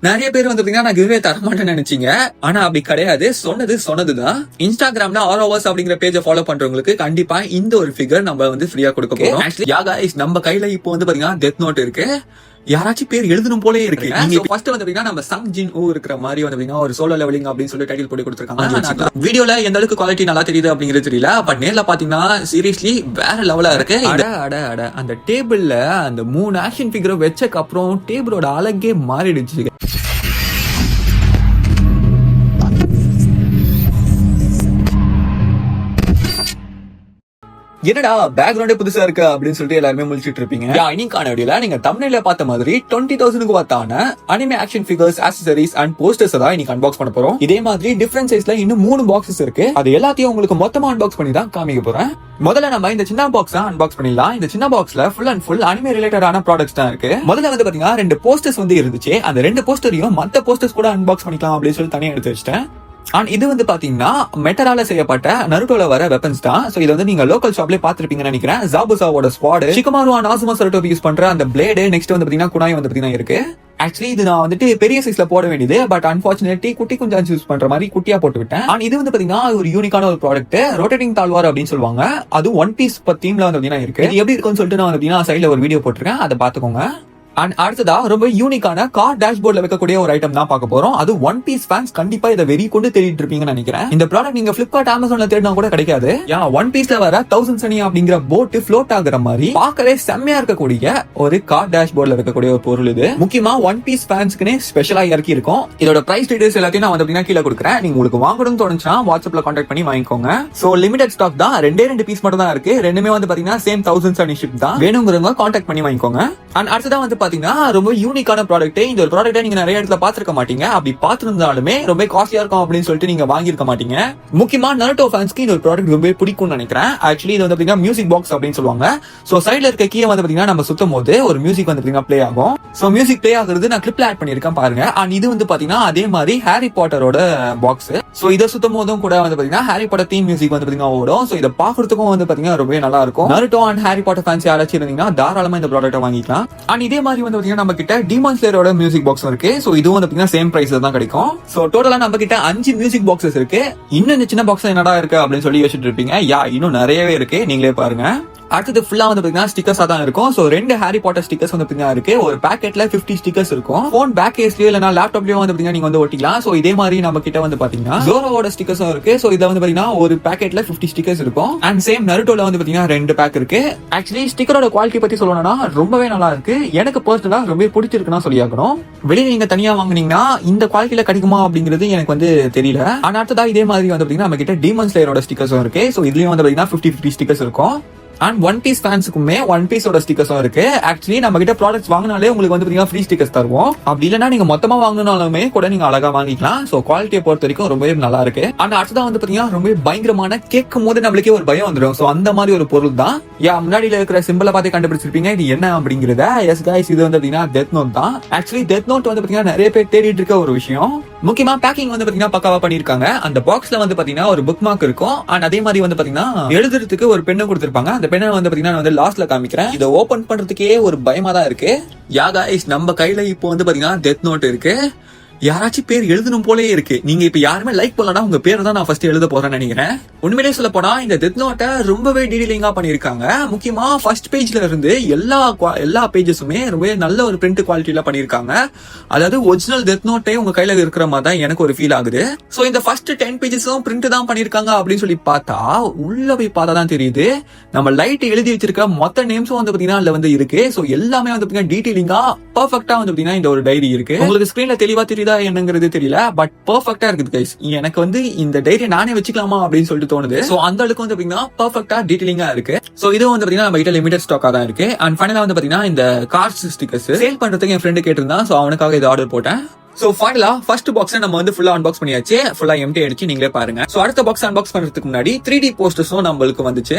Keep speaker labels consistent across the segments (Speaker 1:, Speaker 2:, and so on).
Speaker 1: நிறைய பேர் வந்து பாத்தீங்கன்னா நான் கிவ்வே தரமாட்டேன்னு நினைச்சீங்க. ஆனா அப்படி கிடையாது. சொன்னதுதான். இன்ஸ்டாகிராம்ல ஆரோவர்ஸ் அப்படிங்கிற பேஜை ஃபாலோ பண்றவங்களுக்கு கண்டிப்பா இந்த ஒரு ஃபிகர் நம்ம வந்து ஃப்ரீயா கொடுக்க போறோம். நம்ம கையில இப்போ வந்து பாத்தீங்கன்னா டெத் நோட் இருக்கு. யாராச்சும் பேர் எழுதணும் போலே இருக்கு. நீங்க ஃபர்ஸ்ட் வந்து பாத்தீங்கன்னா நம்ம சங் ஜின் ஊ இருக்கிற மாதிரி வந்து பாத்தீங்கன்னா ஒரு சோலோ லெவலிங் அப்படின்னு சொல்லி டைட்டில் போட்டு கொடுத்திருக்காங்க. வீடியோல எந்த அளவுக்கு குவாலிட்டி நல்லா தெரியுது அப்படிங்கிறது தெரியல. பட் நேர்ல பாத்தீங்கன்னா சீரியஸ்லி வேற லெவலா இருக்கு. அந்த டேபிள்ல அந்த 3 ஆக்ஷன் ஃபிகரை வச்சக்கு அப்புறம் டேபிளோட அழகே மாறிடுச்சு. என்னடா பேக்ரவுண்டே புதுசா இருக்கு அப்படின்னு சொல்லிட்டு எல்லாருமே முழிச்சிட்டு இருப்பீங்க. இன்னைக்கான வீடியோல நீங்க தம்ப்நெயில்ல பார்த்த மாதிரி 20,000க்கு வாத்தான anime action figures, accessories and posters தான் இன்னைக்கு அன்பாக்ஸ் பண்ண போறோம். இதே மாதிரி டிஃபரண்ட் சைஸ்ல இன்னும் 3 பாக்ஸஸ் இருக்கு. அது எல்லாத்தையும் உங்களுக்கு மொத்தமா அன்பாக்ஸ் பண்ணி தான் காமிக்க போறேன். முதல்ல நம்ம இந்த சின்ன பாக்ஸ் அன்பாக்ஸ் பண்ணிடலாம். இந்த சின்ன பாக்ஸ்ல ஃபுல் அண்ட் ஃபுல் அனிமே ரிலேட்டடான ப்ராடக்ட்ஸ் தான் இருக்கு. முதல்ல வந்து பாத்தீங்கன்னா 2 போஸ்டர்ஸ் வந்து இருந்துச்சு. அந்த 2 போஸ்டரையும் மத்த போஸ்டர்ஸ் கூட அன்பாக்ஸ் பண்ணிக்கலாம் அப்படின்னு சொல்லி தனியா எடுத்து வச்சிட்டேன். இது வந்து பாத்தீங்கன்னா மெட்டரால செய்யப்பட்ட நருட்டோல வர வெப்பன்ஸ் தான். சோ இது வந்து நீங்க லோக்கல் ஷாப்லயே பாத்துருப்பீங்கன்னு நினைக்கிறேன். ஜாபுசாவோட ஸ்குவாட், ஷிகமாரு அண்ட் ஆசுமா சருட்டோ யூஸ் பண்ற அந்த பிளேடு, நெக்ஸ்ட் வந்து பாத்தீங்கன்னா குனாய் வந்து பாத்தீங்கன்னா இருக்கு. ஆக்சுவலி இது நான் வந்துட்டு பெரிய சைஸ்ல போட வேண்டியது. பட் அன்பார்ச்சுனேட்லி குட்டி கொஞ்சம் யூஸ் பண்ற மாதிரி குட்டியா போட்டு விட்டேன். இது வந்து பாத்தீங்கன்னா ஒரு யூனிக்கான ஒரு ப்ராடக்ட். ரொட்டேட்டிங் தாழ்வார் அப்படின்னு சொல்லுவாங்க. அது ஒன் பீஸ் தீம்ல வந்து பாத்தீங்கன்னா இருக்கு. இது எப்படி இருக்குன்னு சொல்லிட்டு நான் வந்து சைட்ல ஒரு வீடியோ போட்டிருக்கேன். அதை பாத்துக்கோங்க. அண்ட் அடுத்ததா ரொம்ப யூனிக்கான கார் டேஷ்போர்ட்ல வைக்கக்கூடிய ஒரு ஐட்டம் தான் பார்க்க போறோம். அது ஒன் பீஸ் ஃபேன்ஸ் கண்டிப்பா இதை வெறி கொண்டு தேடிட்டு இருப்பீங்கன்னு நினைக்கிறேன். இந்த ப்ராடக்ட் நீங்க பிளிப்கார்ட், அமேசான்ல தேடினா கூட கிடைக்காது. ஒன் பீஸ்ல வர 1000 சனி அப்படிங்கிற போட் ஃப்ளோட் ஆகுற மாதிரி பார்க்கவே செம்மையா இருக்கக்கூடிய ஒரு கார் டேஷ்போர்ட்ல வைக்கக்கூடிய ஒரு பொருள் இது. முக்கியமா ஒன் பீஸ் ஃபேன்ஸ்க்குனே ஸ்பெஷலா இறக்கி இருக்கும். இதோட பிரைஸ் டீடைல்ஸ் எல்லாத்தையும் நான் வந்து கீழே கொடுக்குறேன். நீங்க உங்களுக்கு வாங்கணும்னு தோணுச்சுன்னா வாட்ஸ்அப்ல கான்டாக்ட் பண்ணி வாங்கிக்கோங்க. சோ லிமிடெட் ஸ்டாக் தான். 2 பீஸ் மட்டும் தான் இருக்கு. ரெண்டுமே வந்து பாத்தீங்கன்னா சேம் 1000 சனி ஷிப் தான். வேணுங்கிறவங்க கான்டாக்ட் பண்ணி வாங்கிக்கோங்க. அண்ட் அடுத்ததா வந்து பாத்தீங்கன்னா ரொம்ப யூனிக்கான ப்ராடக்ட். இந்த ஒரு ப்ராடக்ட்டை நீங்க நிறைய இடத்துல பாத்துருக்க மாட்டீங்க. அப்படி பாத்துருந்தாலுமே ரொம்ப காஸ்ட்லியா இருக்கும் அப்படின்னு சொல்லிட்டு நீங்க வாங்கியிருக்க மாட்டீங்க. முக்கியமா நருட்டோ ஃபேன்ஸ்க்கு இந்த ஒரு ப்ராடக்ட் ரொம்ப பிடிக்கும்னு நினைக்கிறேன். ஆக்சுவலி இது வந்து பாத்தீங்கன்னா மியூசிக் பாக்ஸ் அப்படின்னு சொல்லுவாங்க. சோ சைடுல இருக்க கீழே வந்து பாத்தீங்கன்னா நம்ம சுத்தும் போது ஒரு மியூசிக் வந்து பாத்தீங்கன்னா பிளே ஆகும். சோ மியூசிக் பிளே ஆகுறது நான் கிளிப்ல ஆட் பண்ணிருக்கேன் பாருங்க. அண்ட் இது வந்து பாத்தீங்கன்னா அதே மாதிரி ஹாரி பாட்டரோட பாக்ஸ். சோ இதை சுத்தும் போதும் கூட வந்து பாத்தீங்கன்னா ஹாரி பாட்டர் தீம் மியூசிக் வந்து பாத்தீங்கன்னா ஓடும். சோ இதை பாக்குறதுக்கும் வந்து பாத்தீங்கன்னா ரொம்ப நல்லா இருக்கும். Naruto and Harry Potter fans யாராச்சும் இருந்தீங்கன்னா தாராளமா இந்த ப்ராடக்ட்டை வாங்கிக்கலாம். அண்ட் இதே மாதிரி வந்து பாத்தீங்கன்னா நம்ம கிட்ட டீமான் ஸ்லேயரோட மியூசிக் பாக்ஸ் இருக்கு. சோ இதுவும் வந்து பாத்தீங்கன்னா சேம் பிரைஸ்ல தான் கிடைக்கும். சோ டோட்டலா நம்ம கிட்ட 5 மியூசிக் பாக்ஸஸ் இருக்கு. இன்னும் இந்த சின்ன பாக்ஸ் என்னடா இருக்கு அப்படின்னு சொல்லி யோசிச்சுட்டு இருப்பீங்க. இன்னும் நிறையவே இருக்கு. நீங்களே பாருங்க. அடுத்தது ஃபுல்லா வந்து பாத்தீங்கன்னா ஸ்டிக்கர்ஸா தான் இருக்கும். சோ 2 ஹாரி பாட்டர் ஸ்டிக்கர்ஸ் வந்து பாத்தீங்கன்னா இருக்கு. ஒரு பேக்கெட்ல 50 ஸ்டிக்கர்ஸ் இருக்கும். போன் பேக் கேஸ்லயோ இல்லனா லேப்டாப்லயோ வந்து பாத்தீங்கன்னா நீங்க வந்து ஒட்டிக்கலாம். சோ இதே மாதிரி நம்ம கிட்ட வந்து பாத்தீங்கன்னா ஜோரோவோட ஸ்டிக்கர்ஸும் இருக்கு. சோ இத வந்து பாத்தீங்கன்னா ஒரு பேக்கெட்ல 50 ஸ்டிக்கர்ஸ் இருக்கும். அண்ட் சேம் நருட்டோல வந்து பாத்தீங்கன்னா 2 பேக் இருக்கு. ஆக்சுவலி ஸ்டிக்கரோட குவாலிட்டி பத்தி சொல்லணும்னா ரொம்பவே நல்லா இருக்கு. எனக்கு பர்சனலா ரொம்ப பிடிச்சிருக்குன்னா சொல்லியாகணும். வெளியே நீங்க தனியா வாங்குனீங்கன்னா இந்த குவாலிட்டில கிடைக்குமா அப்படிங்கிறது எனக்கு வந்து தெரியல. ஆனா அடுத்ததா இதே மாதிரி வந்து பாத்தீங்கன்னா நம்ம கிட்ட டீமன் ஸ்லேயரோட ஸ்டிக்கர்ஸும் இருக்கு. சோ இதுலயும் வந்து பாத்தீங்கன்னா 50 ஸ்டிக்கர்ஸ் இருக்கும். அண்ட் ஒன் பீஸ் ஃபேன்ஸுக்குமே ஒன் பீஸோட ஸ்டிக்கர்ஸும் இருக்கு. ஆக்சுவலி நம்ம கிட்ட ப்ராடக்ட்ஸ் வாங்கினாலே உங்களுக்கு வந்து பாத்தீங்கன்னா ஃப்ரீ ஸ்டிக்கர்ஸ் தருவோம். அப்படி இல்லைன்னா நீங்க மொத்தமா வாங்கினாலுமே கூட நீங்க அழகா வாங்கிக்கலாம். சோ குவாலிட்டியை பொறுத்த வரைக்கும் ரொம்பவே நல்லா இருக்கு. அண்ட் அடுத்ததான் வந்து பாத்தீங்கன்னா ரொம்ப பயங்கரமான கேட்கும் போது நம்மளுக்கே ஒரு பயம் வந்துடும். சோ அந்த மாதிரி ஒரு பொருள் தான். முன்னாடியில இருக்கிற சிம்பிளை பார்த்து கண்டுபிடிச்சிருப்பீங்க இது என்ன அப்படிங்கறத. எஸ் கைஸ், இது வந்து பாத்தீங்கன்னா டெத் நோட் தான். ஆக்சுவலி டெத் நோட் வந்து பாத்தீங்கன்னா நிறைய பேர் தேடிட்டு இருக்க ஒரு விஷயம். முக்கியமா பேக்கிங் வந்து பாத்தீங்கன்னா பக்காவா பண்ணிருக்காங்க. அந்த பாக்ஸ்ல வந்து பாத்தீங்கன்னா ஒரு புக் மார்க் இருக்கும். அண்ட் அதே மாதிரி வந்து பாத்தீங்கன்னா எழுதுறதுக்கு ஒரு பெண்ணை கொடுத்திருப்பாங்க. அந்த பெண்ணை வந்து பாத்தீங்கன்னா வந்து லாஸ்ட்ல காமிக்கிறேன். இதை ஓபன் பண்றதுக்கே ஒரு பயமா தான் இருக்கு. கைஸ், நம்ம கையில இப்போ வந்து பாத்தீங்கன்னா டெத் நோட் இருக்கு. யாராச்சும் பேர் எழுதணும் போலே இருக்கு. நீங்க இப்ப யாருமே லைக் பண்ணலனா உங்க பேரை தான் நான் ஃபர்ஸ்ட் எழுத போறேன்னு நினைக்கிறேன். உண்மையிலே சொல்ல போனா இந்த டெத் நோட்டை ரொம்பவே டீடைலிங்கா பண்ணிருக்காங்க. முக்கியமா ஃபர்ஸ்ட் பேஜ்ல இருந்து எல்லா பேஜஸுமே ரொம்ப நல்ல ஒரு பிரிண்ட் குவாலிட்டியில பண்ணிருக்காங்க. அதாவது ஒரிஜினல் டெத் நோட்டே உங்க கையில இருக்கிற மாதிரி தான் எனக்கு ஒரு ஃபீல் ஆகுது. சோ இந்த ஃபர்ஸ்ட் 10 பேஜஸும் பிரிண்ட் தான் பண்ணிருக்காங்க அப்படின்னு சொல்லி பார்த்தா உள்ள போய் பார்த்தா தான் தெரியுது நம்ம லைட் எழுதி வச்சிருக்க மொத்த நேம்ஸும் வந்து பாத்தீங்கன்னா அதுல வந்து இருக்கு. சோ எல்லாமே வந்து பாத்தீங்கன்னா டீடைலிங்கா பர்ஃபெக்ட்டா வந்து பாத்தீங்கன்னா இந்த ஒரு டைரி இருக்கு. உங்களுக்கு ஸ்கிரீன்ல தெளிவா தெரியுதா என்னங்கிறது தெரியல. பட் பெர்ஃபெக்ட்டா இருக்குது கைஸ். எனக்கு வந்து இந்த டைரியை நானே வச்சுக்கலாமா அப்படின்னு சொல்லிட்டு தோணுது. சோ அந்த அளவுக்கு வந்து பாத்தீங்கன்னா பெர்ஃபெக்ட்டா டீடைலிங்கா இருக்கு. சோ இது வந்து பாத்தீங்கன்னா நம்ம கிட்ட லிமிடெட் ஸ்டாக்கா தான் இருக்கு. அண்ட் ஃபைனலா வந்து பாத்தீங்கன்னா இந்த கார்ட்ஸ் ஸ்டிக்கர்ஸ் சேல் பண்றதுக்கு என் ஃப்ரெண்டு கேட்டிருந்தான். சோ அவனுக்காக இது ஆர்டர் போட்டேன். சோ ஃபைனலா ஃபர்ஸ்ட் பாக்ஸ் நம்ம வந்து ஃபுல்லா அன்பாக்ஸ் பண்ணியாச்சு. ஃபுல்லா எம்டி ஆயிடுச்சு. நீங்களே பாருங்க. சோ அடுத்த பாக்ஸ் அன்பாக்ஸ் பண்றதுக்கு முன்னாடி 3D போஸ்டர்ஸும் நம்மளுக்கு வந்துச்சு.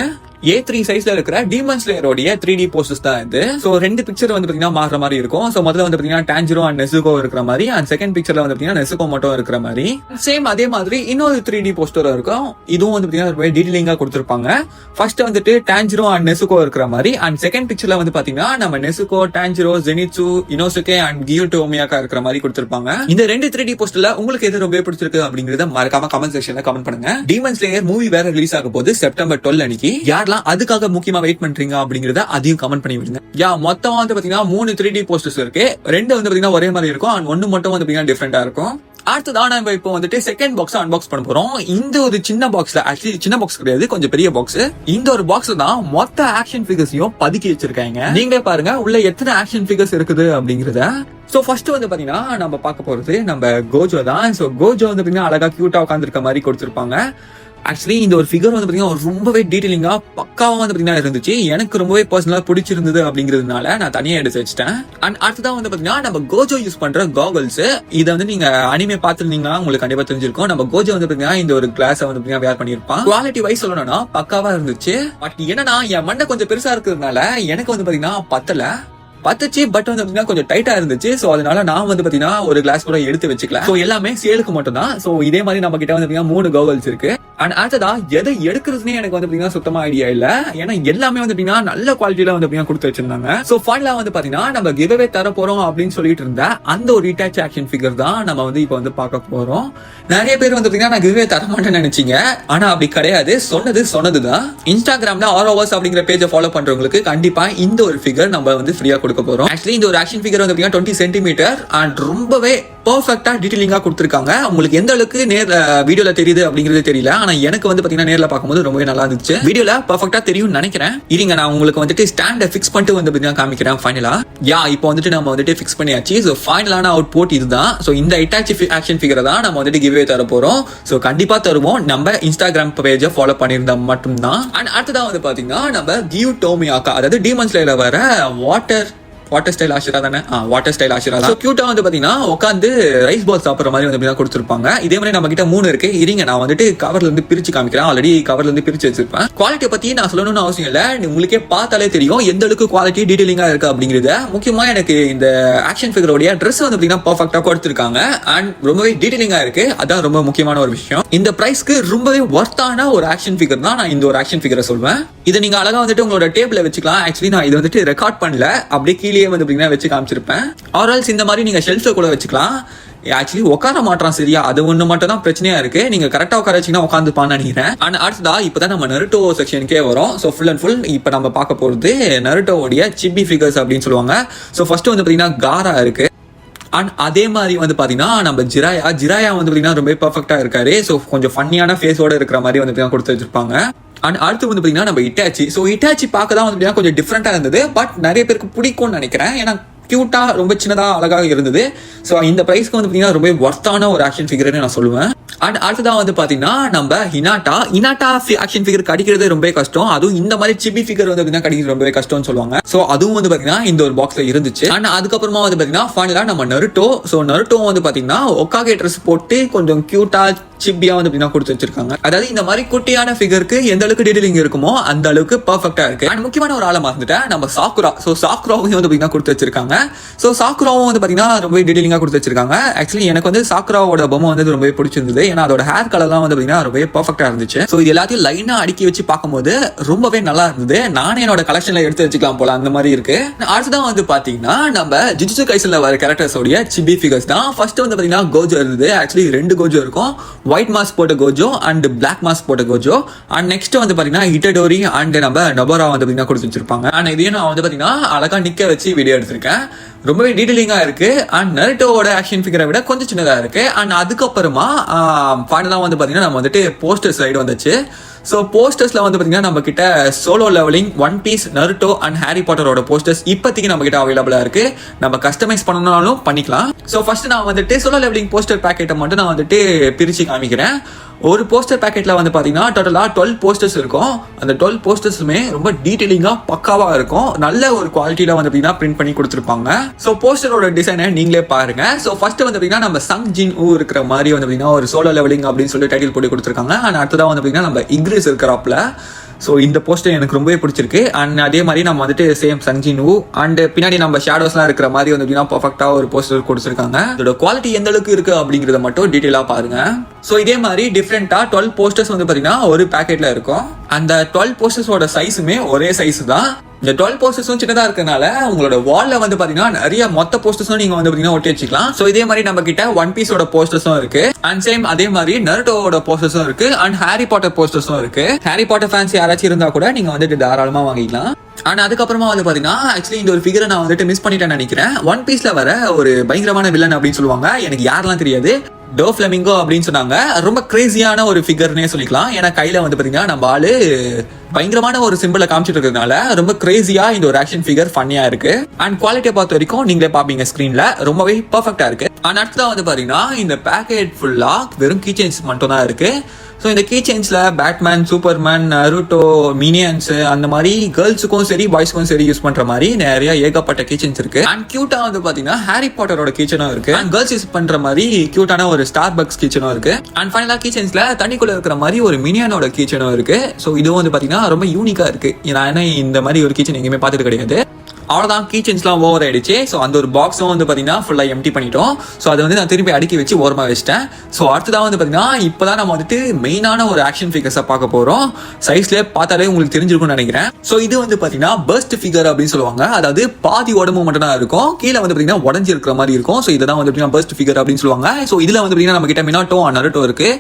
Speaker 1: A3 சைஸ்ல இருக்கிற டீமன் ஸ்லேயரோட 3D போஸ்டர்ஸ் தான் இது. சோ 2 பிக்சர் வந்து பாத்தீங்கன்னா மாறுற மாதிரி இருக்கும். சோ முதல்ல வந்து பாத்தீங்கன்னா டான்ஜிரோ அண்ட் நெசுகோ இருக்கிற மாதிரி, அண்ட் செகண்ட் பிக்சர்ல வந்து பாத்தீங்கன்னா நெசுகோ மட்டும் இருக்கிற மாதிரி. சேம் அதே மாதிரி இன்னொரு 3D போஸ்டரும் இருக்கும். இதுவும் வந்து பாத்தீங்கன்னா டீடைலிங்கா கொடுத்திருப்பாங்க. ஃபர்ஸ்ட் வந்துட்டு டான்ஜிரோ அண்ட் நெசுகோ இருக்கிற மாதிரி, அண்ட் செகண்ட் பிக்சர்ல வந்து பாத்தீங்கன்னா நம்ம நெசுகோ, டான்ஜிரோ, ஜெனிட்சு, இனோசுகே அண்ட் கியூட்டோ ஒமியாக்கா இருக்கிற மாதிரி கொடுத்திருப்பாங்க. கொடுத்திருப்பாங்க. இந்த 2 3D போஸ்டர்ல உங்களுக்கு எது ரொம்ப பிடிச்சிருக்கு அப்படிங்கறத மறக்காம கமெண்ட் செக்ஷன்ல கமெண்ட் பண்ணுங்க. டீமன் ஸ்லேயர் மூவி வேற ரிலீஸ் ஆக போகுது செப்டம்பர் 12 அன்னைக்கு. யாரெல்லாம் அதுக்காக முக்கியமா வெயிட் பண்றீங்க அப்படிங்கறத அதையும் கமெண்ட் பண்ணி விடுங்க. மொத்தம் வந்து பாத்தீங்கன்னா 3 3D போஸ்டர்ஸ் இருக்கு. 2 வந்து பாத்தீங்கன்னா ஒரே மாதிரி இருக்கும், அண்ட் 1 மட்டும் வந்து பாத்தீங்கன்னா டிஃபரெண்டா இருக்கும். அடுத்ததான் நம்ம இப்போ வந்துட்டு செகண்ட் பாக்ஸ் அன்பாக்ஸ் பண்ண போறோம். இந்த ஒரு சின்ன பாக்ஸ்ல, ஆக்சுவலி சின்ன பாக்ஸ் கிடையாது, கொஞ்சம் பெரிய பாக்ஸ். இந்த ஒரு பாக்ஸ்ல தான் மொத்த ஆக்ஷன் ஃபிகர்ஸையும் பதுக்கி வச்சிருக்காங்க. நீங்களே பாருங்க உள்ள எத்தனை ஆக்ஷன் ஃபிகர்ஸ் இருக்குது அப்படிங்கறத. சோ ஃபர்ஸ்ட் வந்து பாத்தீங்கன்னா நம்ம பார்க்க போறது நம்ம கோஜோ தான். சோ கோஜோ வந்து பாத்தீங்கன்னா அழகா கியூட்டா உட்காந்துருக்க மாதிரி கொடுத்திருப்பாங்க. ஆக்சுவலி இந்த ஒரு ஃபிகர் வந்து பாத்தீங்கன்னா ரொம்பவே டீடைலிங்கா பக்காவா வந்து பாத்தீங்கன்னா இருந்துச்சு. எனக்கு ரொம்பவே பர்சனலா பிடிச்சிருந்தது அப்படிங்கிறதுனால நான் தனியா எடுத்து வச்சிட்டேன். அண்ட் அடுத்ததான் வந்து பாத்தீங்கன்னா நம்ம கோஜோ யூஸ் பண்ற காகல்ஸ். இதை வந்து நீங்க அனிமே பாத்துருந்தீங்கன்னா உங்களுக்கு கண்டிப்பா தெரிஞ்சிருக்கும். நம்ம கோஜோ வந்து பாத்தீங்கன்னா இந்த ஒரு கிளாஸ் வந்து பாத்தீங்கன்னா வேர் பண்ணிருப்பான். குவாலிட்டி வைஸ் சொல்லணும்னா பக்காவா இருந்துச்சு. பட் என்னன்னா என் மண்டை கொஞ்சம் பெருசா இருக்கிறதுனால எனக்கு வந்து பாத்தீங்கன்னா பத்துச்சு. பட் வந்து பாத்தீங்கன்னா கொஞ்சம் டைட்டா இருந்துச்சு. சோ அதனால நான் வந்து பாத்தீங்கன்னா ஒரு கிளாஸ் கூட எடுத்து வச்சுக்கலாம். சோ எல்லாமே சேலுக்கு மட்டும் தான். சோ இதே மாதிரி நம்ம கிட்ட வந்து பாத்தீங்கன்னா 3 காகல்ஸ் இருக்கு. அண்ட் அடுத்ததா எதை எடுக்கிறதுனே எனக்கு வந்து பாத்தீங்கன்னா சுத்தமா ஐடியா இல்ல. ஏன்னா எல்லாமே வந்து பாத்தீங்கன்னா நல்ல குவாலிட்டியில வந்து பாத்தீங்கன்னா கொடுத்து வச்சிருந்தாங்க. சோ ஃபைனலா வந்து பாத்தீங்கன்னா நம்ம கிவ் அவே தர போறோம் அப்படின்னு சொல்லிட்டு இருந்த அந்த ஒரு ரீடாச் ஆக்ஷன் ஃபிகர் தான் நம்ம வந்து இப்ப வந்து பார்க்க போறோம். நிறைய பேர் வந்து பாத்தீங்கன்னா நான் கிவ் அவே தர மாட்டேன்னு நினைச்சீங்க. ஆனா அப்படி கிடையாது. சொன்னதுதான். இன்ஸ்டாகிராம்ல ROS அப்படிங்கிற பேஜை ஃபாலோ பண்றவங்களுக்கு கண்டிப்பா இந்த ஒரு ஃபிகர் நம்ம வந்து ஃப்ரீயா கொடுக்க போறோம். ஆக்சுவலி இந்த ஒரு ஆக்ஷன் ஃபிகர் வந்து பாத்தீங்கன்னா 20 சென்டிமீட்டர் அண்ட் ரொம்பவே பர்ஃபெக்ட்டா டீடைலிங்கா கொடுத்திருக்காங்க. உங்களுக்கு எந்த அளவுக்கு வீடியோல தெரியுது அப்படிங்கிறது தெரியல. ஆனா எனக்கு வந்து பாத்தீங்கன்னா நேர்ல பார்க்கும்போது ரொம்பவே நல்லா இருந்துச்சு. வீடியோல பர்ஃபெக்ட்டா தெரியும்னு நினைக்கிறேன். இருங்க நான் உங்களுக்கு வந்துட்டு ஸ்டாண்ட ஃபிக்ஸ் பண்ணிட்டு வந்து பாத்தீங்கன்னா காமிக்கிறேன் ஃபைனலா. இப்போ வந்துட்டு நம்ம வந்துட்டு ஃபிக்ஸ் பண்ணியாச்சு. சோ ஃபைனலான அவுட்புட் இதுதான். சோ இந்த இட்டாச்சி ஆக்ஷன் ஃபிகரை தான் நம்ம வந்துட்டு கிவ் அவே தர போறோம். சோ கண்டிப்பா தருவோம். நம்ம இன்ஸ்டாகிராம் பேஜை ஃபாலோ பண்ணியிருந்தா மட்டும்தான். அண்ட் அடுத்ததா வந்து பாத்தீங்கன்னா நம்ம கியூ டோமியாக்கா, அதாவது டீமன் ஸ்லேயர்ல வர வாட்டர் ஸ்டைல் ஆஷிரா தானே? வாட்டர் ஸ்டைல் ஆஷிரா தான். கியூட்டா வந்து பாத்தீங்கன்னா உட்காந்து ரைஸ் பால் சாப்பிடுற மாதிரி வந்து கொடுத்திருப்பாங்க. இதே மாதிரி நம்ம கிட்ட 3 இருக்கு. இருங்க நான் வந்துட்டு கவர்ல இருந்து பிரிச்சு காமிக்கிறேன். ஆல்ரெடி கவர்ல இருந்து பிரிச்சு வச்சிருப்பேன். குவாலிட்டியை பத்தி நான் சொல்லணும்னு அவசியம் இல்ல, உங்களுக்கே பார்த்தாலே தெரியும் எந்த அளவுக்கு குவாலிட்டி டீடைலிங்கா இருக்கு அப்படிங்கறத. முக்கியமா எனக்கு இந்த ஆக்ஷன் ஃபிகரோட ட்ரெஸ் வந்து பாத்தீங்கன்னா பர்ஃபெக்ட்டா கொடுத்திருக்காங்க. அண்ட் ரொம்பவே டீடைலிங்கா இருக்கு. அதான் ரொம்ப முக்கியமான ஒரு விஷயம். இந்த பிரைஸ்க்கு ரொம்பவே ஒர்த்தான ஒரு ஆக்ஷன் ஃபிகர் தான் நான் இந்த ஒரு ஆக்ஷன் ஃபிகரை சொல்வேன். இதை நீங்க அழகா வந்துட்டு உங்களோட டேபிள்ல வச்சுக்கலாம். ஆக்சுவலி நான் இதை வந்துட்டு ரெக்கார்ட் பண்ணல, அப்படியே கீழே வந்து வச்சு காமிச்சிருப்பேன். ஆர்எல்ஸ் இந்த மாதிரி நீங்க ஷெல்ஃப்ல கூட வச்சுக்கலாம். ஆக்சுவலி உட்கார மாட்டான் சரியா, அது ஒண்ணு மட்டும் தான் பிரச்சனையா இருக்கு. நீங்க கரெக்டா உட்கார வச்சீங்கன்னா உட்காந்துப்பான்னு நினைக்கிறேன். அண்ட் அடுத்ததா இப்பதான் நம்ம நருட்டோ செக்ஷனுக்கே வரும். ஸோ ஃபுல் அண்ட் ஃபுல் இப்ப நம்ம பார்க்க போறது நருட்டோடைய சிபி ஃபிகர்ஸ் அப்படின்னு சொல்லுவாங்க. ஸோ ஃபர்ஸ்ட் வந்து பாத்தீங்கன்னா காரா இருக்கு. அண்ட் அதே மாதிரி வந்து பாத்தீங்கன்னா நம்ம ஜிராயா வந்து பாத்தீங்கன்னா ரொம்ப பர்ஃபெக்ட்டா இருக்காரு. ஸோ கொஞ்சம் ஃபன்னியான ஃபேஸோட இருக்கிற மாதிரி வந்து கொடுத்து வச்சிருப்பாங்க. அண்ட் அடுத்து வந்து பாத்தீங்கன்னா நம்ம இட்டாச்சி. ஸோ இட்டாச்சி பார்க்க தான் வந்து கொஞ்சம் டிஃப்ரெண்டா இருந்தது. பட் நிறைய பேருக்கு பிடிக்கும்னு நினைக்கிறேன். ஏன்னா கியூட்டா ரொம்ப சின்னதா அழகாக இருந்தது. ஸோ இந்த பிரைஸ்க்கு வந்து பாத்தீங்கன்னா ரொம்ப ஒர்த்தான ஒரு ஆக்ஷன் ஃபிகர்னு நான் சொல்லுவேன். அண்ட் அடுத்ததான் வந்து பாத்தீங்கன்னா நம்ம இனாட்டா ஆக்ஷன் ஃபிகர் கிடைக்கிறது ரொம்ப கஷ்டம். அதுவும் இந்த மாதிரி சிபி ஃபிகர் வந்து கிடைக்கிறது ரொம்பவே கஷ்டம்னு சொல்லுவாங்க. சோ அதுவும் வந்து பாத்தீங்கன்னா இந்த ஒரு பாக்ஸ்ல இருந்துச்சு. அண்ட் அதுக்கப்புறமா வந்து பாத்தீங்கன்னா ஃபைனலா நம்ம நருட்டோ. சோ நருட்டோ வந்து பாத்தீங்கன்னா ஒக்காகே ட்ரெஸ் போட்டு கொஞ்சம் கியூட்டா சிப்பியா வந்து பாத்தீங்கன்னா கொடுத்து வச்சிருக்காங்க. அதாவது இந்த மாதிரி குட்டியான ஃபிகருக்கு எந்த அளவுக்கு டீடைலிங் இருக்குமோ அந்த அளவுக்கு பர்ஃபெக்ட்டா இருக்கு. அண்ட் முக்கியமான ஒரு ஆளை மறந்துட்டேன், நம்ம சாக்குரா. சோ சாக்குராவும் வந்து பாத்தீங்கன்னா கொடுத்து வச்சிருக்காங்க. சோ சாக்குராவும் வந்து பாத்தீங்கன்னா ரொம்ப டீடைலிங்கா கொடுத்து வச்சிருக்காங்க. ஆக்சுவலி எனக்கு வந்து சாக்குராவோட பொம்மை வந்து ரொம்பவே பிடிச்சிருந்தது. ஏன்னா அதோட ஹேர் கலர்லாம் வந்து பாத்தீங்கன்னா ரொம்பவே பர்ஃபெக்ட்டா இருந்துச்சு. சோ இது எல்லாத்தையும் லைனா அடுக்கி வச்சு பார்க்கும்போது ரொம்பவே நல்லா இருந்தது. நானே என்னோட கலெக்ஷன்ல எடுத்து வச்சுக்கலாம் போல அந்த மாதிரி இருக்கு. அடுத்ததான் வந்து பாத்தீங்கன்னா நம்ம ஜுஜுட்சு கைசன்ல வர கேரக்டர்ஸோட சிபி ஃபிகர்ஸ் தான். ஃபர்ஸ்ட் வந்து பாத்தீங்கன்னா கோஜோ இருந்தது. ஆக்சுவலி 2 கோஜோ இருக்கும். ஒயிட் மாஸ்க் போட்ட கோஜோ அண்ட் பிளாக் மாஸ்க் போட்ட கோஜோ. அண்ட் நெக்ஸ்ட் வந்து பாத்தீங்கன்னா இட்டடோரி அண்ட் நம்ம நபரா வந்து பாத்தீங்கன்னா கொடுத்து வச்சிருப்பாங்க. அண்ட் இதையும் நான் வந்து பாத்தீங்கன்னா அழகா நிக்க வச்சு வீடியோ எடுத்திருக்கேன். ரொம்பவே டீடைலிங்கா இருக்கு. அண்ட் நருட்டோவோட ஆக்ஷன் ஃபிகரை விட கொஞ்சம் சின்னதா இருக்கு. அண்ட் அதுக்கப்புறமா ஃபைனலா வந்து பாத்தீங்கன்னா நம்ம வந்துட்டு போஸ்டர் ஸ்லைடு வந்துச்சு. ஸோ போஸ்டர்ஸ்ல வந்து பாத்தீங்கன்னா நம்ம கிட்ட solo leveling, one piece, Naruto and Harry பாட்டரோட போஸ்டர்ஸ் இப்போதைக்கு நம்ம கிட்ட அவைலபிளா இருக்கு. நம்ம கஸ்டமைஸ் பண்ணனாலும் பண்ணிக்கலாம். ஸோ ஃபர்ஸ்ட் நான் வந்துட்டு சோலோ லெவலிங் போஸ்டர் பேக்கெட்டை மட்டும் நான் வந்துட்டு பிரிச்சு காமிக்கிறேன். ஒரு போஸ்டர் பேக்கெட்ல வந்து பாத்தீங்கன்னா டோட்டலா 12 போஸ்டர்ஸ் இருக்கும். அந்த 12 போஸ்டர்ஸுமே ரொம்ப டீடைலிங்கா பக்காவா இருக்கும். நல்ல ஒரு குவாலிட்டியில வந்து பாத்தீங்கன்னா பிரிண்ட் பண்ணி கொடுத்துருப்பாங்க. சோ போஸ்டரோட டிசைனை நீங்களே பாருங்க. சோ ஃபர்ஸ்ட் வந்து பாத்தீங்கன்னா நம்ம சங் ஜின் ஊ இருக்கிற மாதிரி வந்து பாத்தீங்கன்னா ஒரு சோலோ லெவலிங் அப்படின்னு சொல்லி டைட்டில் போட்டு கொடுத்துருக்காங்க. அண்ட் அடுத்ததான் வந்து பாத்தீங்கன்னா நம்ம இங்கிரீஸ் இருக்கிறாப்ல. ஸோ இந்த போஸ்டர் எனக்கு ரொம்பவே பிடிச்சிருக்கு. அண்ட் அதே மாதிரி நம்ம வந்துட்டு சேம் சங்ஜின் ஊ அண்ட் பின்னாடி நம்ம ஷேடோஸ்லாம் இருக்கிற மாதிரி வந்து பர்ஃபெக்டா ஒரு போஸ்டர் கொடுத்துருக்காங்க. இதோட குவாலிட்டி எந்த அளவுக்கு இருக்கு அப்படிங்கறத மட்டும் டீடைலா பாருங்க. ஸோ இதே மாதிரி டிஃப்ரெண்டா 12 போஸ்டர்ஸ் வந்து பாத்தீங்கன்னா ஒரு பேக்கெட்ல இருக்கும். அந்த 12 போஸ்டர்ஸோட சைஸுமே ஒரே சைஸ் தான். இந்த 12 போஸ்டர்ஸும் சின்னதா இருக்கனால உங்களோட வால்ல வந்து பாத்தீங்கன்னா நிறைய மொத்த போஸ்டர்ஸும் நீங்க வந்து பாத்தீங்கன்னா ஒட்டி வச்சுக்கலாம். சோ இதே மாதிரி நம்ம கிட்ட ஒன் பீஸோட போஸ்டர்ஸும் இருக்கு அண்ட் சேம் அதே மாதிரி நருட்டோவோட போஸ்டர்ஸும் இருக்கு அண்ட் ஹாரி பாட்டர் போஸ்டர்ஸும் இருக்கு. ஹாரி பாட்டர் ஃபேன்ஸ் யாராச்சும் இருந்தா கூட நீங்க வந்துட்டு தாராளமா வாங்கிக்கலாம். அண்ட் அதுக்கப்புறமா வந்து பாத்தீங்கன்னா ஆக்சுவலி இந்த ஒரு ஃபிகரை நான் வந்துட்டு மிஸ் பண்ணிட்டேன்னு நினைக்கிறேன். ஒன் பீஸ்ல வர ஒரு பயங்கரமான வில்லன் அப்படின்னு சொல்லுவாங்க, எனக்கு யாரெல்லாம் தெரியாது, டோஃப்ளமிங்கோ அப்படின்னு சொன்னாங்க. ரொம்ப கிரேசியான ஒரு ஃபிகர்னே சொல்லிக்கலாம். ஏன்னா கையில வந்து பாத்தீங்கன்னா நம்ம ஆளு பயங்கரமான ஒரு சிம்பிளை காமிச்சிட்டு இருக்கிறதுனால ரொம்ப கிரேசியா இந்த ஒரு ஆக்ஷன் ஃபிகர் ஃபன்னியா இருக்கு. அண்ட் குவாலிட்டியை பொறுத்த வரைக்கும் நீங்களே பாப்பீங்க ஸ்கிரீன்ல ரொம்பவே பர்ஃபெக்டா இருக்கு. அண்ட் அடுத்ததான் வந்து பாத்தீங்கன்னா இந்த பேக்கெட் ஃபுல்லா வெறும் கீ செயின்ஸ் மட்டும் தான் இருக்கு. ஸோ இந்த கீ செயின்ஸ்ல பேட்மேன், சூப்பர்மேன், நருட்டோ, மினியன்ஸ் அந்த மாதிரி கேர்ள்ஸுக்கும் சரி பாய்ஸ்க்கும் சரி யூஸ் பண்ற மாதிரி நிறைய ஏகப்பட்ட கீ செயின்ஸ் இருக்கு. அண்ட் கியூட்டா வந்து பாத்தீங்கன்னா ஹாரி பாட்டரோட கீச்சனும் இருக்கு. அண்ட் கேர்ள்ஸ் யூஸ் பண்ற மாதிரி கியூட்டான ஒரு ஸ்டார் பக்ஸ் கீச்சனும் இருக்கு. அண்ட் ஃபைனலா கீ செயின்ஸ்ல தண்ணிக்குள்ள இருக்கிற மாதிரி ஒரு மினியனோட கீச்சனும் இருக்கு. ஸோ இதுவும் வந்து பாத்தீங்கன்னா ரொம்ப யூனிக்கா இருக்கு. ஏன்னா இந்த மாதிரி ஒரு கீச்சன் எங்கேயுமே பார்த்துட்டு கிடையாது. அவ்வளோதான், கீ செயின்ஸ்லாம் ஓவர் ஆயிடுச்சு. ஸோ அந்த ஒரு பாக்ஸும் வந்து பார்த்தீங்கன்னா ஃபுல்லாக எம்டி பண்ணிட்டோம். ஸோ அதை வந்து நான் திருப்பி அடுக்கி வச்சு ஓரமாக வச்சிட்டேன். ஸோ அடுத்ததான் வந்து பார்த்தீங்கன்னா இப்போதான் நம்ம வந்துட்டு மெயினான ஒரு ஆக்ஷன் ஃபிகர்ஸை பார்க்க போகிறோம். சைஸ்லேயே பார்த்தாலே உங்களுக்கு தெரிஞ்சிருக்கும்னு நினைக்கிறேன். ஸோ இது வந்து பார்த்தீங்கன்னா பர்ஸ்ட் ஃபிகர் அப்படின்னு சொல்லுவாங்க. அதாவது பாதி உடம்பு மட்டும் தான் இருக்கும், கீழே வந்து பார்த்தீங்கன்னா உடஞ்சி இருக்கிற மாதிரி இருக்கும். ஸோ இதான் வந்து பார்த்தீங்கன்னா பர்ஸ்ட் ஃபிகர் அப்படின்னு சொல்லுவாங்க. ஸோ இதில் வந்து பார்த்தீங்கன்னா நம்ம கிட்ட மினாட்டோ நருட்டோ இருக்கு.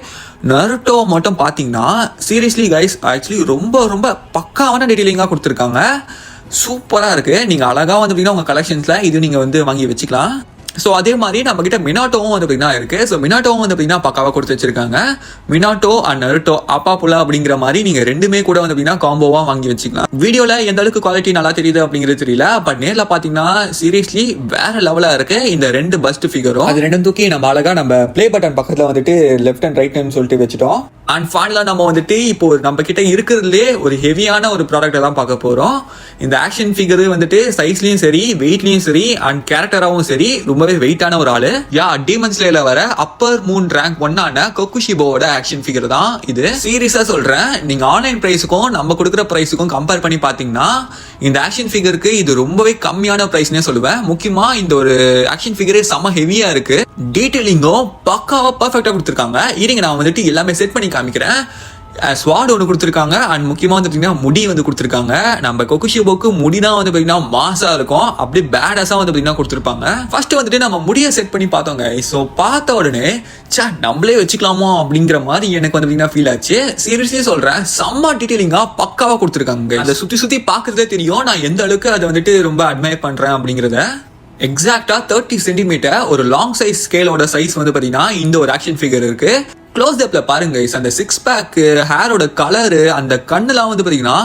Speaker 1: நருட்டோ மட்டும் பார்த்தீங்கன்னா சீரியஸ்லி கைஸ் ஆக்சுவலி ரொம்ப ரொம்ப பக்காவான டீடைலிங்காக கொடுத்துருக்காங்க. சூப்பரா இருக்கு. நீங்க அழகா வந்து உங்க கலெக்ஷன்ஸ்ல இது நீங்க வந்து வாங்கி வச்சுக்கலாம். ஸோ அதே மாதிரி நம்ம கிட்ட மினாட்டோவும் வந்து பார்த்தீங்கன்னா இருக்கு. ஸோ மினாட்டோவும் வந்து பார்த்தீங்கன்னா பக்காவாக கொடுத்து வச்சிருக்காங்க. மினாட்டோ அண்ட் நருட்டோ அப்பா புலா அப்படிங்கிற மாதிரி நீங்க ரெண்டுமே கூட வந்து பார்த்தீங்கன்னா காம்போவா வாங்கி வச்சுக்கலாம். வீடியோல எந்த அளவுக்கு குவாலிட்டி நல்லா தெரியுது அப்படிங்கிறது தெரியல, பட் நேரில் பார்த்தீங்கன்னா சீரியஸ்லி வேற லெவலா இருக்கு இந்த ரெண்டு பஸ்ட் ஃபிகரும். அது ரெண்டும் தூக்கி நம்ம அழகா நம்ம பிளே பட்டன் பக்கத்துல வந்துட்டு லெஃப்ட் அண்ட் ரைட் சொல்லிட்டு வச்சுட்டோம். அண்ட் ஃபைனலா நம்ம வந்துட்டு இப்போ நம்ம கிட்ட இருக்கிறதுலே ஒரு ஹெவியான ஒரு ப்ராடக்ட்டை தான் பார்க்க போறோம். இந்த ஆக்ஷன் ஃபிகர் வந்துட்டு சைஸ்லயும் சரி வெயிட்லயும் சரி அண்ட் கேரக்டராவும் சரி ரொம்பவே வெயிட்டான ஒரு ஆளு. டீமன் ஸ்லேயர்ல வர அப்பர் மூன் ரேங்க் 1 கொக்குஷிபோவோட ஆக்ஷன் ஃபிகர் தான் இது. சீரியஸா சொல்றேன், நீங்க ஆன்லைன் பிரைஸுக்கும் நம்ம கொடுக்குற பிரைஸுக்கும் கம்பேர் பண்ணி பாத்தீங்கன்னா இந்த ஆக்ஷன் ஃபிகருக்கு இது ரொம்பவே கம்மியான பிரைஸ்னே சொல்லுவேன். முக்கியமா இந்த ஒரு ஆக்ஷன் ஃபிகரே செம ஹெவியா இருக்கு. டீடைலிங்கும் பக்காவா பர்ஃபெக்டா கொடுத்துருக்காங்க. இருங்க நான் வந்துட்டு எல்லாமே செட் பண்ணி காமிக்கிறேன். ஸ்வாட் ஒன்று கொடுத்துருக்காங்க அண்ட் முக்கியமாக வந்து பார்த்தீங்கன்னா முடி வந்து கொடுத்துருக்காங்க. நம்ம கொக்குஷிபோக்கு முடி தான் வந்து பார்த்தீங்கன்னா மாசா இருக்கும், அப்படியே பேடாஸாக வந்து பார்த்தீங்கன்னா கொடுத்துருப்பாங்க. ஃபர்ஸ்ட் வந்துட்டு நம்ம முடியை செட் பண்ணி பார்த்தோங்க. ஸோ பார்த்த உடனே நம்மளே வச்சுக்கலாமோ அப்படிங்கிற மாதிரி எனக்கு வந்து பார்த்தீங்கன்னா ஃபீல் ஆச்சு. சீரியஸ்லி சொல்றேன், செம்ம டீடைலிங்காக பக்காவாக கொடுத்துருக்காங்க. அதை சுற்றி சுற்றி பார்க்கறதே தெரியும் நான் எந்த அளவுக்கு அதை வந்துட்டு ரொம்ப அட்மையர் பண்றேன் அப்படிங்கிறத. எக்ஸாக்டா 30 சென்டிமீட்டர் ஒரு லாங் சைஸ் ஸ்கேலோட சைஸ் வந்து பார்த்தீங்கன்னா இந்த ஒரு ஆக்ஷன் ஃபிகர் இருக்கு. க்ளோஸ் அப்ல பாருங்க, அந்த சிக்ஸ் பேக், ஹேரோட கலரு, அந்த கண்ணுலாம் வந்து பாத்தீங்கன்னா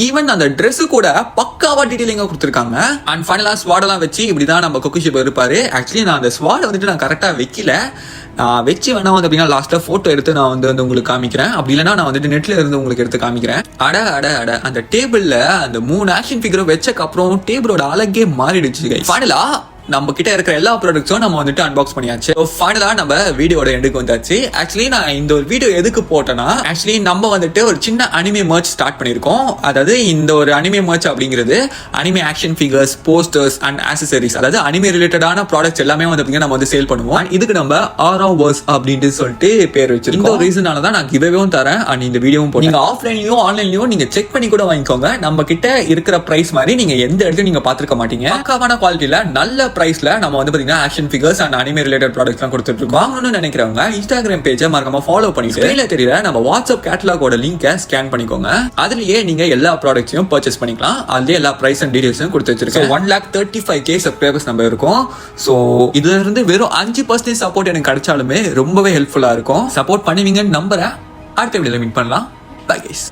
Speaker 1: ஈவன் அந்த ட்ரெஸ் கூட பக்காவா டீடைலிங்கா கொடுத்துருக்காங்க. அண்ட் ஃபைனலா ஸ்வாடெல்லாம் வச்சு இப்படிதான் நம்ம கொக்குஷிபோ இருப்பாரு. ஆக்சுவலி நான் அந்த ஸ்வாட் வந்துட்டு நான் கரெக்டா வைக்கல, நான் வச்சு வேணா வந்து அப்படின்னா லாஸ்ட்ல போட்டோ எடுத்து நான் வந்து உங்களுக்கு காமிக்கிறேன். அப்படி இல்லைன்னா நான் வந்துட்டு நெட்ல இருந்து உங்களுக்கு எடுத்து காமிக்கிறேன். அட அந்த டேபிள்ல அந்த 3 ஆக்ஷன் ஃபிகரும் வச்சக்கு அப்புறம் டேபிளோட அழகே மாறிடுச்சு. ஃபைனலா நம்ம கிட்ட இருக்கிற எல்லா ப்ராடக்ட்ஸும் நம்ம வந்துட்டு அன்பாக்ஸ் பண்ணியாச்சு. ஃபைனலா நம்ம வீடியோட எண்டுக்கு வந்தாச்சு. ஆக்சுவலி நான் இந்த ஒரு வீடியோ எதுக்கு போட்டேன்னா, ஆக்சுவலி நம்ம வந்துட்டு ஒரு சின்ன அனிமே மர்ச் ஸ்டார்ட் பண்ணிருக்கோம். அதாவது இந்த ஒரு அனிமே மர்ச் அப்படிங்கிறது anime action figures, posters and accessories, அதாவது அனிமே ரிலேட்டடான ப்ராடக்ட்ஸ் எல்லாமே வந்து நம்ம வந்து சேல் பண்ணுவோம். இதுக்கு நம்ம ஆரோவர்ஸ் அப்படின்ட்டு சொல்லிட்டு பேர் வச்சிருக்கோம். இந்த ஒரு ரீசனால தான் நான் கிவ்அவேவும் தரேன் அண்ட் இந்த வீடியோவும் போடுறேன். நீங்க ஆஃப்லைன்லயும் ஆன்லைன்லயும் நீங்க செக் பண்ணி கூட வாங்கிக்கோங்க. நம்ம கிட்ட இருக்கிற பிரைஸ் மாதிரி நீங்க எந்த இடத்துலயும் நீங்க பாத்துருக்க மாட்டீங்க. பக்காவான குவாலிட்டியில நல்ல பிரைஸ்ல நம்ம வந்து பாத்தீங்கன்னா action figures and anime related products எல்லாம் கொடுத்துட்டு இருக்கோம். வாங்கணும்னு நினைக்கிறவங்க இன்ஸ்டாகிராம் பேஜை மறக்காம ஃபாலோ பண்ணிட்டு கீழ தெரியற நம்ம வாட்ஸ்அப் கேட்டலாகோட லிங்கை ஸ்கேன் பண்ணிக்கோங்க. அதுலயே நீங்க எல்லா ப்ராடக்ட்ஸையும் பர்ச்சேஸ் பண்ணிக்கலாம். அதுலயே எல்லா பிரைஸ் அண்ட் டீடைல்ஸும் கொடுத்து வச்சிருக்கேன். 1,35,000 சப்ஸ்கிரைபர்ஸ் நம்ம இருக்கும். ஸோ இதுல இருந்து வெறும் 5% சப்போர்ட் எனக்கு கிடைச்சாலுமே ரொம்பவே ஹெல்ப்ஃபுல்லா இருக்கும். சப்போர்ட் பண்ணுவீங்கன்னு நம்புறேன். அடுத்த வீடியோல மீட் பண்ணலாம். Bye guys.